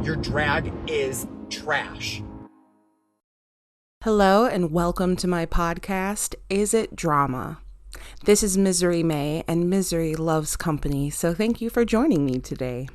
your drag is trash. Hello and welcome to my podcast, Is It Drama? This is Misery May, and misery loves company, so thank you for joining me today.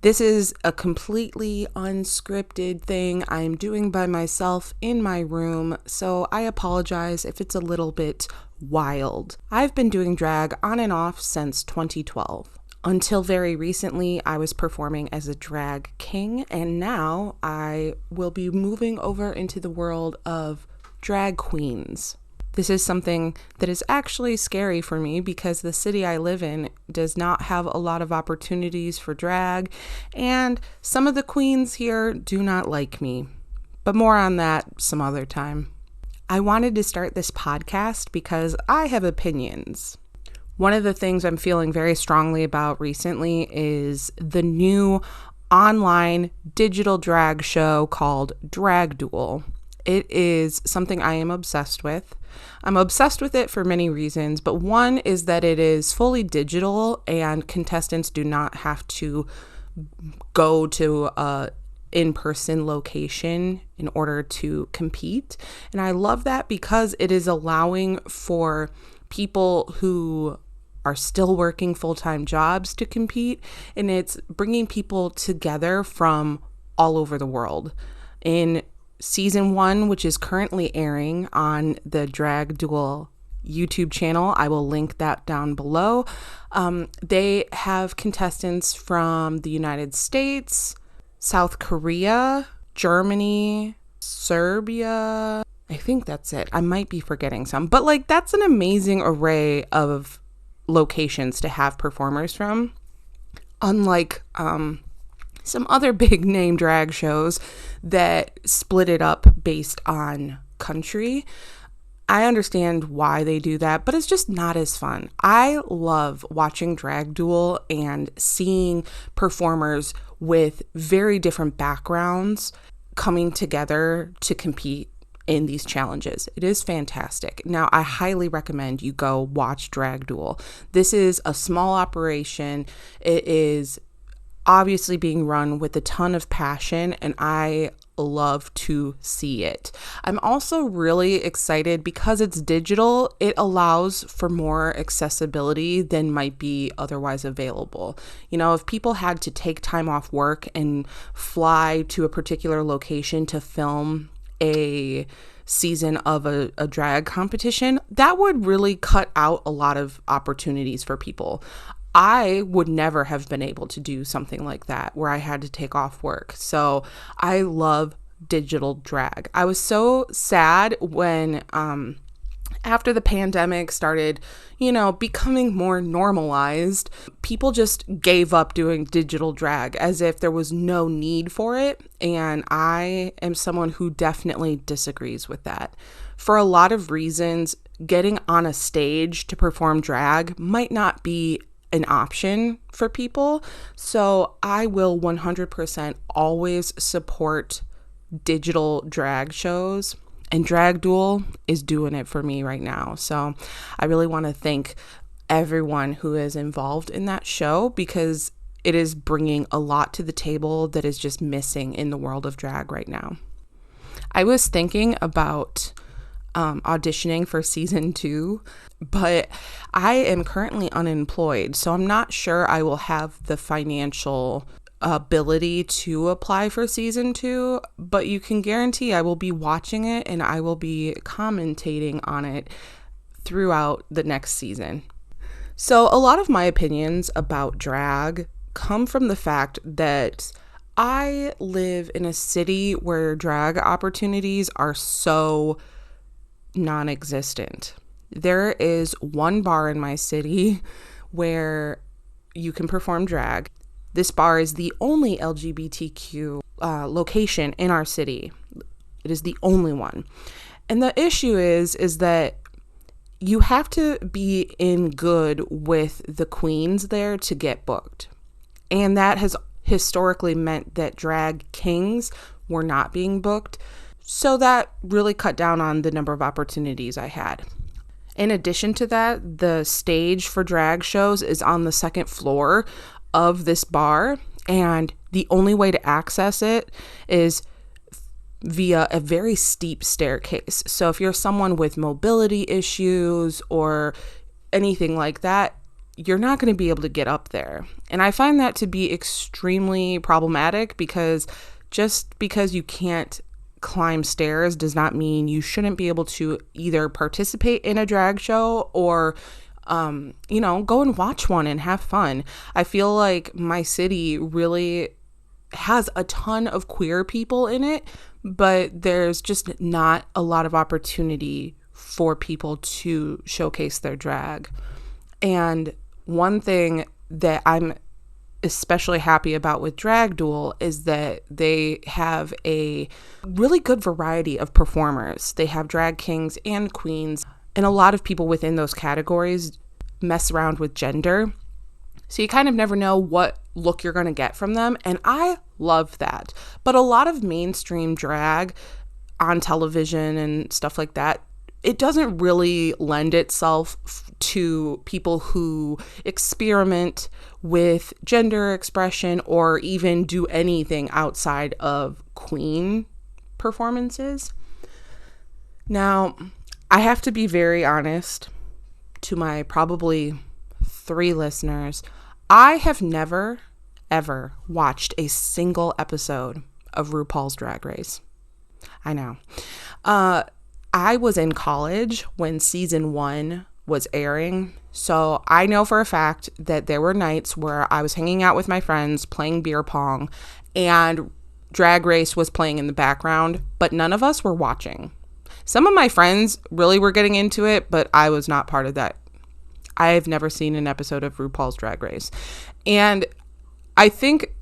This is a completely unscripted thing I'm doing by myself in my room, so I apologize if it's a little bit wild. I've been doing drag on and off since 2012. Until very recently, I was performing as a drag king, and now I will be moving over into the world of drag queens. This is something that is actually scary for me because the city I live in does not have a lot of opportunities for drag, and some of the queens here do not like me. But more on that some other time. I wanted to start this podcast because I have opinions. One of the things I'm feeling very strongly about recently is the new online digital drag show called Drag Duel. It is something I am obsessed with. I'm obsessed with it for many reasons, but one is that it is fully digital and contestants do not have to go to a in-person location in order to compete. And I love that because it is allowing for people who are still working full-time jobs to compete, and it's bringing people together from all over the world. In season 1, which is currently airing on the Drag Duel YouTube channel, I will link that down below. They have contestants from the United States, South Korea, Germany, Serbia. I think that's it. I might be forgetting some, but that's an amazing array of locations to have performers from. Unlike some other big name drag shows that split it up based on country. I understand why they do that, but it's just not as fun. I love watching Drag Duel and seeing performers with very different backgrounds coming together to compete in these challenges. It is fantastic. Now, I highly recommend you go watch Drag Duel. This is a small operation. It is obviously being run with a ton of passion, and I love to see it. I'm also really excited because it's digital. It allows for more accessibility than might be otherwise available. You know, if people had to take time off work and fly to a particular location to film a season of a drag competition, that would really cut out a lot of opportunities for people. I would never have been able to do something like that where I had to take off work. So I love digital drag. I was so sad when after the pandemic started, becoming more normalized, people just gave up doing digital drag as if there was no need for it. And I am someone who definitely disagrees with that. For a lot of reasons, getting on a stage to perform drag might not be an option for people. So I will 100% always support digital drag shows. And Drag Duel is doing it for me right now. So I really want to thank everyone who is involved in that show because it is bringing a lot to the table that is just missing in the world of drag right now. I was thinking about auditioning for season 2, but I am currently unemployed. So I'm not sure I will have the financial ability to apply for season 2, but you can guarantee I will be watching it and I will be commentating on it throughout the next season. So a lot of my opinions about drag come from the fact that I live in a city where drag opportunities are so non-existent. There is one bar in my city where you can perform drag. This bar is the only LGBTQ location in our city. It is the only one. And the issue is that you have to be in good with the queens there to get booked. And that has historically meant that drag kings were not being booked. So that really cut down on the number of opportunities I had. In addition to that, the stage for drag shows is on the second floor of this bar, And the only way to access it is via a very steep staircase. So if you're someone with mobility issues or anything like that, you're not going to be able to get up there. And I find that to be extremely problematic, because just because you can't climb stairs does not mean you shouldn't be able to either participate in a drag show or go and watch one and have fun. I feel like my city really has a ton of queer people in it, but there's just not a lot of opportunity for people to showcase their drag. And one thing that I'm especially happy about with Drag Duel is that they have a really good variety of performers. They have drag kings and queens, and a lot of people within those categories mess around with gender. So you kind of never know what look you're going to get from them, and I love that. But a lot of mainstream drag on television and stuff like that, it doesn't really lend itself to people who experiment with gender expression or even do anything outside of queen performances. Now, I have to be very honest to my probably 3 listeners. I have never, ever watched a single episode of RuPaul's Drag Race. I know. I was in college when season 1 was airing, so I know for a fact that there were nights where I was hanging out with my friends playing beer pong and Drag Race was playing in the background, but none of us were watching. Some of my friends really were getting into it, but I was not part of that. I've never seen an episode of RuPaul's Drag Race. And I think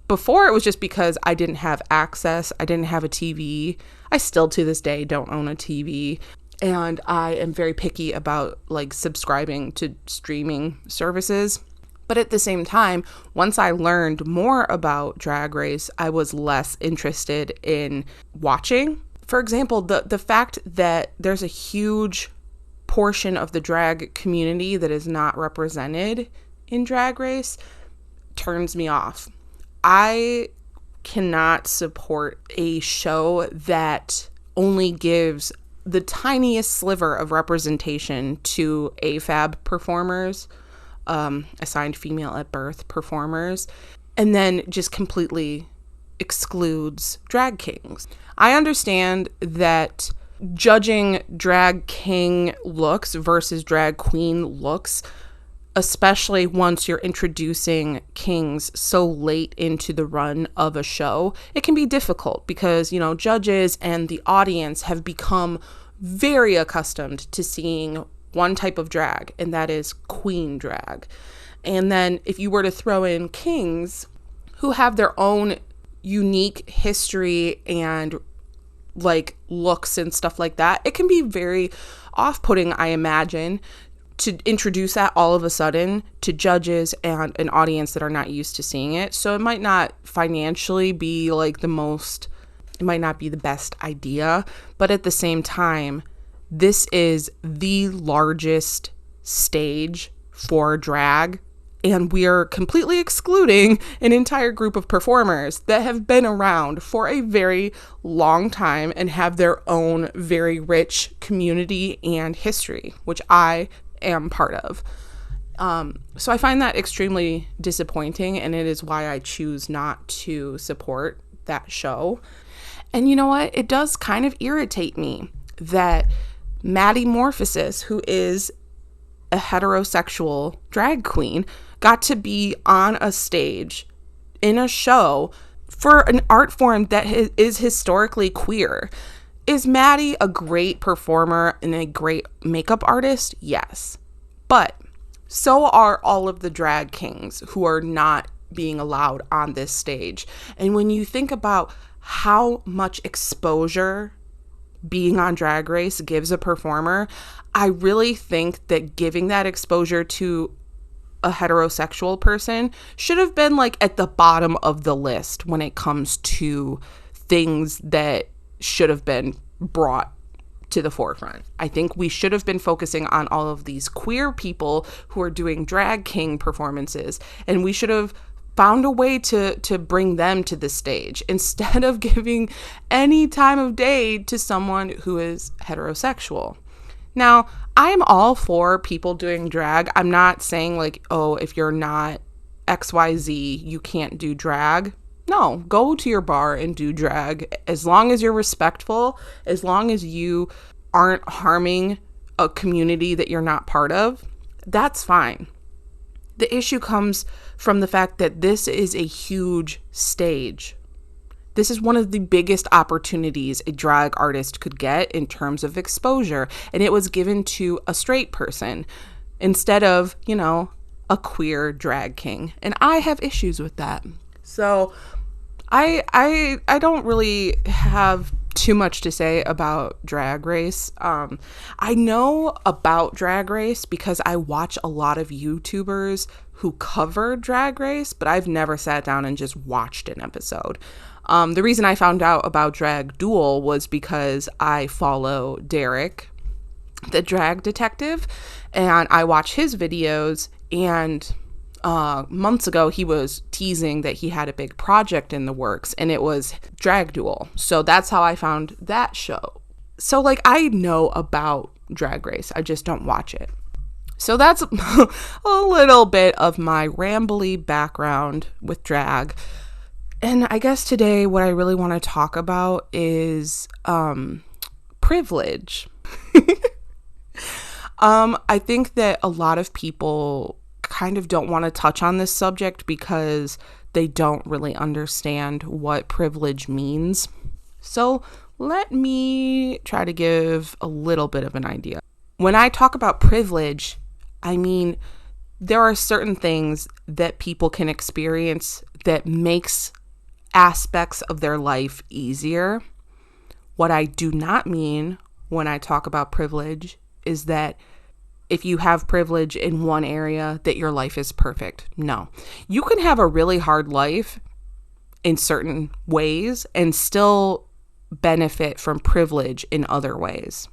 before it was just because I didn't have access. I didn't have a TV. I still to this day don't own a TV. And I am very picky about subscribing to streaming services. But at the same time, once I learned more about Drag Race, I was less interested in watching. For example, the fact that there's a huge portion of the drag community that is not represented in Drag Race turns me off. I cannot support a show that only gives the tiniest sliver of representation to AFAB performers, assigned female at birth performers, and then just completely excludes drag kings. I understand that judging drag king looks versus drag queen looks, especially once you're introducing kings so late into the run of a show, it can be difficult because, judges and the audience have become very accustomed to seeing one type of drag, and that is queen drag. And then if you were to throw in kings who have their own unique history and looks and stuff like that, it can be very off-putting, I imagine, to introduce that all of a sudden to judges and an audience that are not used to seeing it. So it might not financially be it might not be the best idea, but at the same time, this is the largest stage for drag, and we are completely excluding an entire group of performers that have been around for a very long time and have their own very rich community and history, which I am part of. So I find that extremely disappointing, and it is why I choose not to support that show. And you know what? It does kind of irritate me that Maddie Morphosis, who is a heterosexual drag queen, got to be on a stage in a show for an art form that is historically queer. Is Maddie a great performer and a great makeup artist? Yes. But so are all of the drag kings who are not being allowed on this stage. And when you think about how much exposure being on Drag Race gives a performer, I really think that giving that exposure to a heterosexual person should have been at the bottom of the list when it comes to things that should have been brought to the forefront. I think we should have been focusing on all of these queer people who are doing drag king performances, and we should have found a way to bring them to the stage instead of giving any time of day to someone who is heterosexual. Now, I'm all for people doing drag. I'm not saying like, oh, if you're not XYZ, you can't do drag. No, go to your bar and do drag. As long as you're respectful, as long as you aren't harming a community that you're not part of, that's fine. The issue comes from the fact that this is a huge stage. This is one of the biggest opportunities a drag artist could get in terms of exposure. And it was given to a straight person instead of, a queer drag king. And I have issues with that. So I don't really have too much to say about Drag Race. I know about Drag Race because I watch a lot of YouTubers who cover Drag Race, but I've never sat down and just watched an episode. The reason I found out about Drag Duel was because I follow Derek, the drag detective, and I watch his videos, and months ago, he was teasing that he had a big project in the works, and it was Drag Duel. So that's how I found that show. So, I know about Drag Race. I just don't watch it. So that's a little bit of my rambly background with drag. And I guess today what I really want to talk about is privilege. I think that a lot of people kind of don't want to touch on this subject because they don't really understand what privilege means. So let me try to give a little bit of an idea. When I talk about privilege, I mean, there are certain things that people can experience that makes aspects of their life easier. What I do not mean when I talk about privilege is that if you have privilege in one area, that your life is perfect. No. You can have a really hard life in certain ways and still benefit from privilege in other ways.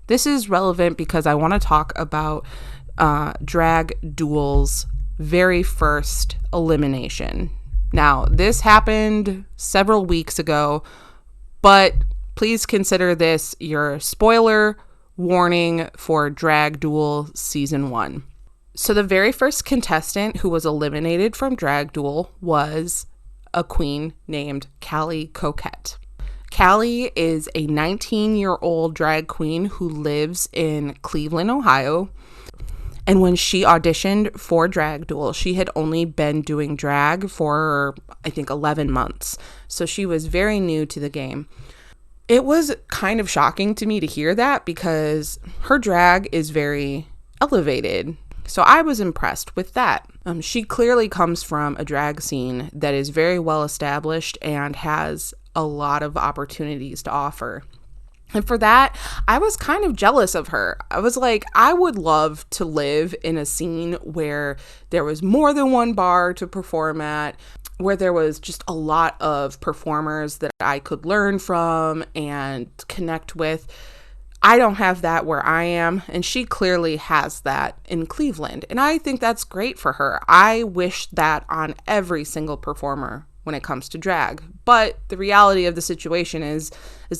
This is relevant because I want to talk about Drag Duel's very first elimination. Now, this happened several weeks ago, but please consider this your spoiler warning for Drag Duel Season 1. So the very first contestant who was eliminated from Drag Duel was a queen named Callie Coquette. Callie is a 19-year-old drag queen who lives in Cleveland, Ohio. And when she auditioned for Drag Duel, she had only been doing drag for, I think, 11 months. So she was very new to the game. It was kind of shocking to me to hear that because her drag is very elevated. So I was impressed with that. She clearly comes from a drag scene that is very well established and has a lot of opportunities to offer. And for that, I was kind of jealous of her. I was like, I would love to live in a scene where there was more than one bar to perform at, where there was just a lot of performers that I could learn from and connect with. I don't have that where I am, and she clearly has that in Cleveland. And I think that's great for her. I wish that on every single performer when it comes to drag. But the reality of the situation is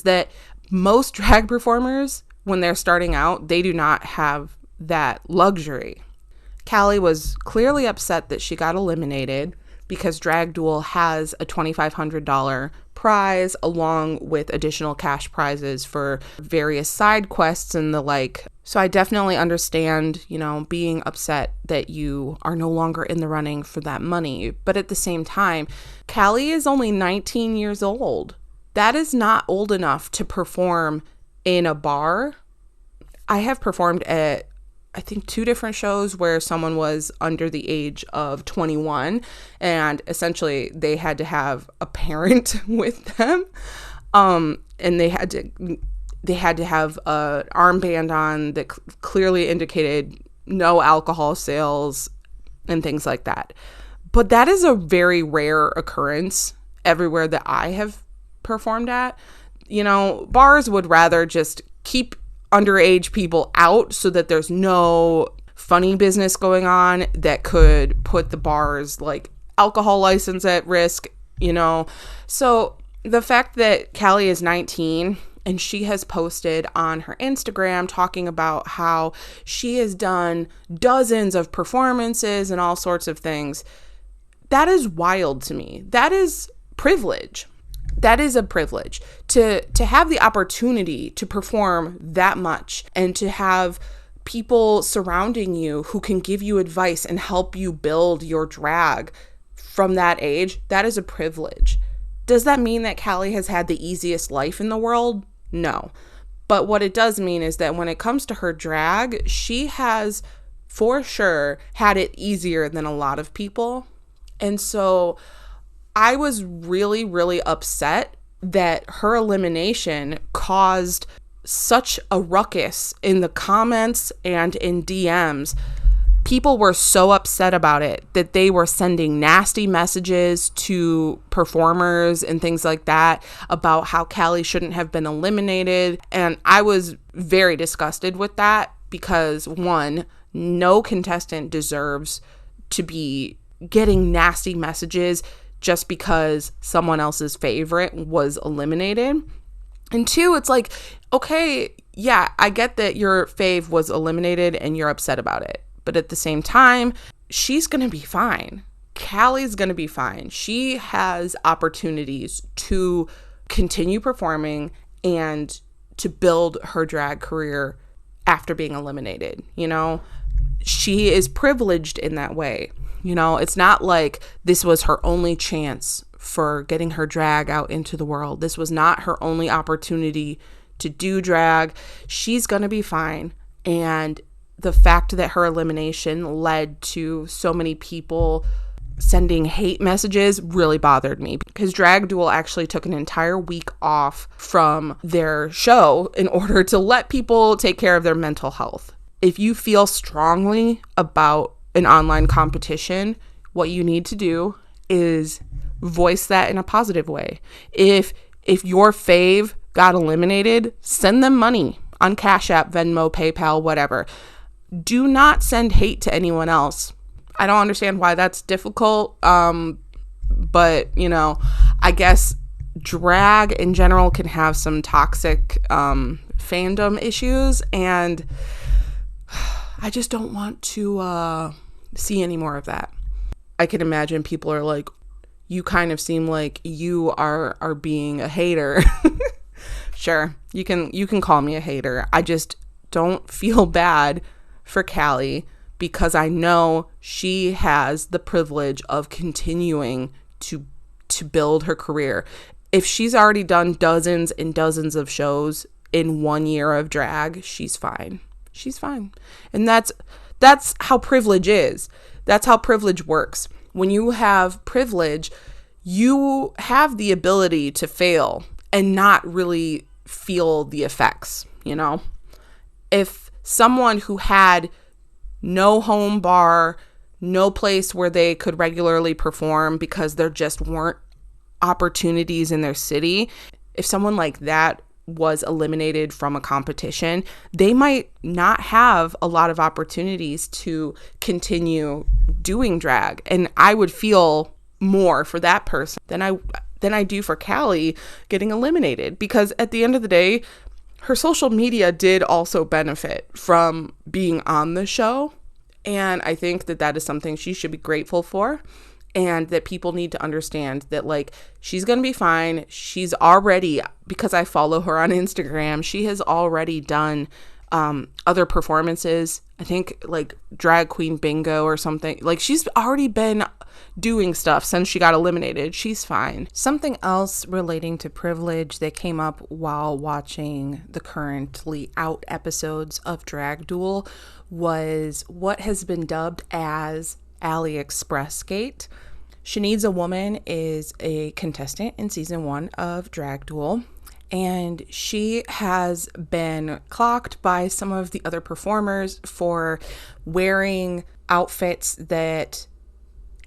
that most drag performers, when they're starting out, they do not have that luxury. Callie was clearly upset that she got eliminated because Drag Duel has a $2,500 prize along with additional cash prizes for various side quests and the like. So I definitely understand, being upset that you are no longer in the running for that money. But at the same time, Callie is only 19 years old. That is not old enough to perform in a bar. I have performed at, I think, 2 different shows where someone was under the age of 21 and essentially they had to have a parent with them. And they had to have an armband on that clearly indicated no alcohol sales and things like that. But that is a very rare occurrence everywhere that I have performed at. Bars would rather just keep underage people out so that there's no funny business going on that could put the bars alcohol license at risk, you know. So the fact that Callie is 19 and she has posted on her Instagram talking about how she has done dozens of performances and all sorts of things, that is wild to me. That is privilege. That is a privilege to have the opportunity to perform that much and to have people surrounding you who can give you advice and help you build your drag from that age. That is a privilege. Does that mean that Callie has had the easiest life in the world? No. But what it does mean is that when it comes to her drag, she has for sure had it easier than a lot of people. And so I was really, really upset that her elimination caused such a ruckus in the comments and in DMs. People were so upset about it that they were sending nasty messages to performers and things like that about how Callie shouldn't have been eliminated. And I was very disgusted with that because, one, no contestant deserves to be getting nasty messages just because someone else's favorite was eliminated. And two, it's like, okay, yeah, I get that your fave was eliminated and you're upset about it. But at the same time, she's going to be fine. Callie's going to be fine. She has opportunities to continue performing and to build her drag career after being eliminated. You know, she is privileged in that way. You know, it's not like this was her only chance for getting her drag out into the world. This was not her only opportunity to do drag. She's going to be fine. And the fact that her elimination led to so many people sending hate messages really bothered me, because Drag Duel actually took an entire week off from their show in order to let people take care of their mental health. If you feel strongly about an online competition, what you need to do is voice that in a positive way. If your fave got eliminated, send them money on Cash App, Venmo, PayPal, whatever. Do not send hate to anyone else. I don't understand why that's difficult. But, you know, I guess drag in general can have some toxic fandom issues, and I just don't want to see any more of that. I can imagine people are like, you kind of seem like you are being a hater. Sure, you can call me a hater. I just don't feel bad for Callie because I know she has the privilege of continuing to build her career. If she's already done dozens and dozens of shows in 1 year of drag, she's fine. She's fine. And that's how privilege is. That's how privilege works. When you have privilege, you have the ability to fail and not really feel the effects, you know? If someone who had no home bar, no place where they could regularly perform because there just weren't opportunities in their city, if someone like that was eliminated from a competition, they might not have a lot of opportunities to continue doing drag. And I would feel more for that person than I do for Callie getting eliminated, because at the end of the day, her social media did also benefit from being on the show. And I think that is something she should be grateful for, and that people need to understand that, like, she's going to be fine. She's already, because I follow her on Instagram, she has already done other performances. I think like Drag Queen Bingo or something. Like, she's already been doing stuff since she got eliminated. She's fine. Something else relating to privilege that came up while watching the currently out episodes of Drag Duel was what has been dubbed as AliExpress Gate. She Needs a Woman is a contestant in season 1 of Drag Duel, and she has been clocked by some of the other performers for wearing outfits that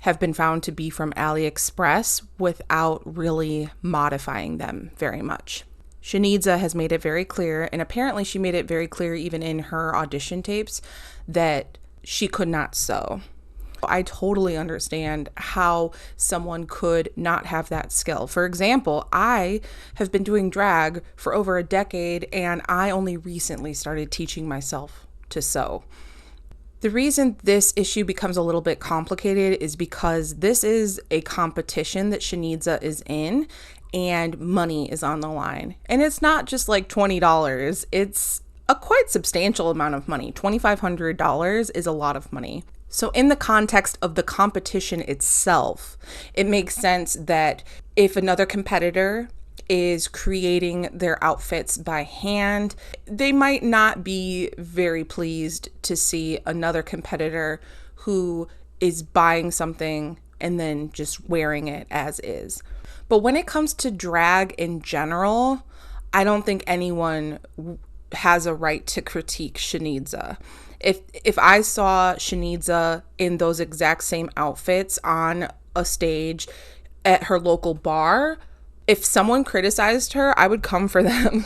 have been found to be from AliExpress without really modifying them very much. Shaniza has made it very clear, and apparently she made it very clear even in her audition tapes, that she could not sew. I totally understand how someone could not have that skill. For example, I have been doing drag for over a decade, and I only recently started teaching myself to sew. The reason this issue becomes a little bit complicated is because this is a competition that Shanidza is in, and money is on the line. And it's not just like $20. It's a quite substantial amount of money. $2,500 is a lot of money. So in the context of the competition itself, it makes sense that if another competitor is creating their outfits by hand, they might not be very pleased to see another competitor who is buying something and then just wearing it as is. But when it comes to drag in general, I don't think anyone has a right to critique Shanidza. If I saw Shanidza in those exact same outfits on a stage at her local bar, if someone criticized her, I would come for them.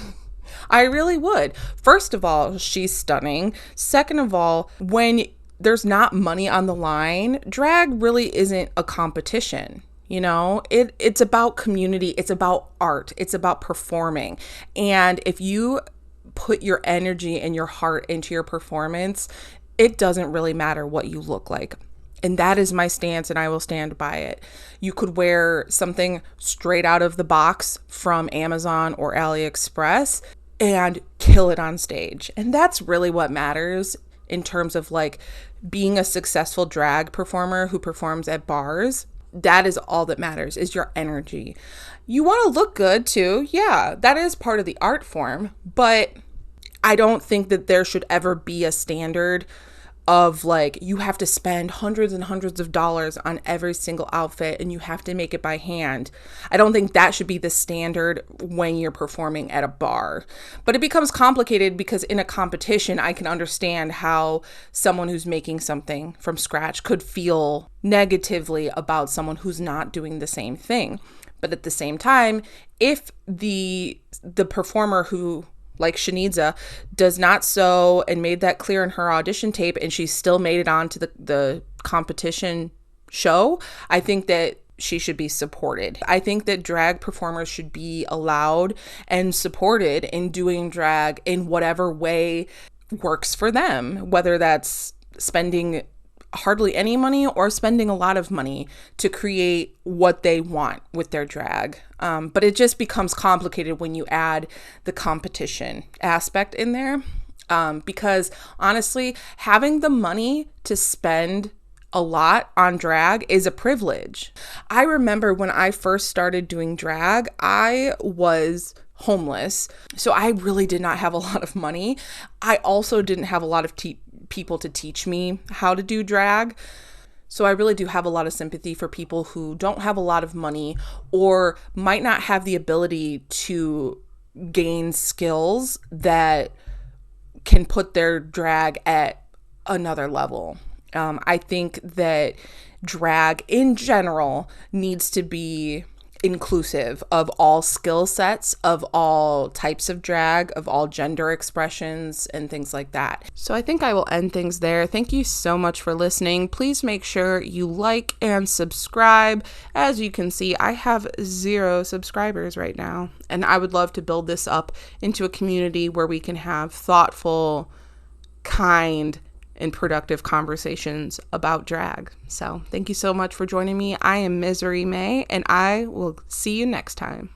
I really would. First of all, she's stunning. Second of all, when there's not money on the line, drag really isn't a competition. You know, it's about community. It's about art. It's about performing. And if you put your energy and your heart into your performance, it doesn't really matter what you look like. And that is my stance, and I will stand by it. You could wear something straight out of the box from Amazon or AliExpress and kill it on stage. And that's really what matters in terms of like being a successful drag performer who performs at bars. That is all that matters, is your energy. You want to look good too. Yeah, that is part of the art form. But I don't think that there should ever be a standard of like, you have to spend hundreds and hundreds of dollars on every single outfit and you have to make it by hand. I don't think that should be the standard when you're performing at a bar. But it becomes complicated because in a competition, I can understand how someone who's making something from scratch could feel negatively about someone who's not doing the same thing. But at the same time, if the performer who, like Shanidza, does not sew and made that clear in her audition tape and she still made it onto the competition show, I think that she should be supported. I think that drag performers should be allowed and supported in doing drag in whatever way works for them, whether that's spending hardly any money or spending a lot of money to create what they want with their drag. But it just becomes complicated when you add the competition aspect in there. Because honestly, having the money to spend a lot on drag is a privilege. I remember when I first started doing drag, I was homeless. So I really did not have a lot of money. I also didn't have a lot of people to teach me how to do drag. So I really do have a lot of sympathy for people who don't have a lot of money or might not have the ability to gain skills that can put their drag at another level. I think that drag in general needs to be inclusive of all skill sets, of all types of drag, of all gender expressions and things like that. So I think I will end things there. Thank you so much for listening. Please make sure you like and subscribe. As you can see, I have 0 subscribers right now, and I would love to build this up into a community where we can have thoughtful, kind, and productive conversations about drag. So thank you so much for joining me. I am Misery May, and I will see you next time.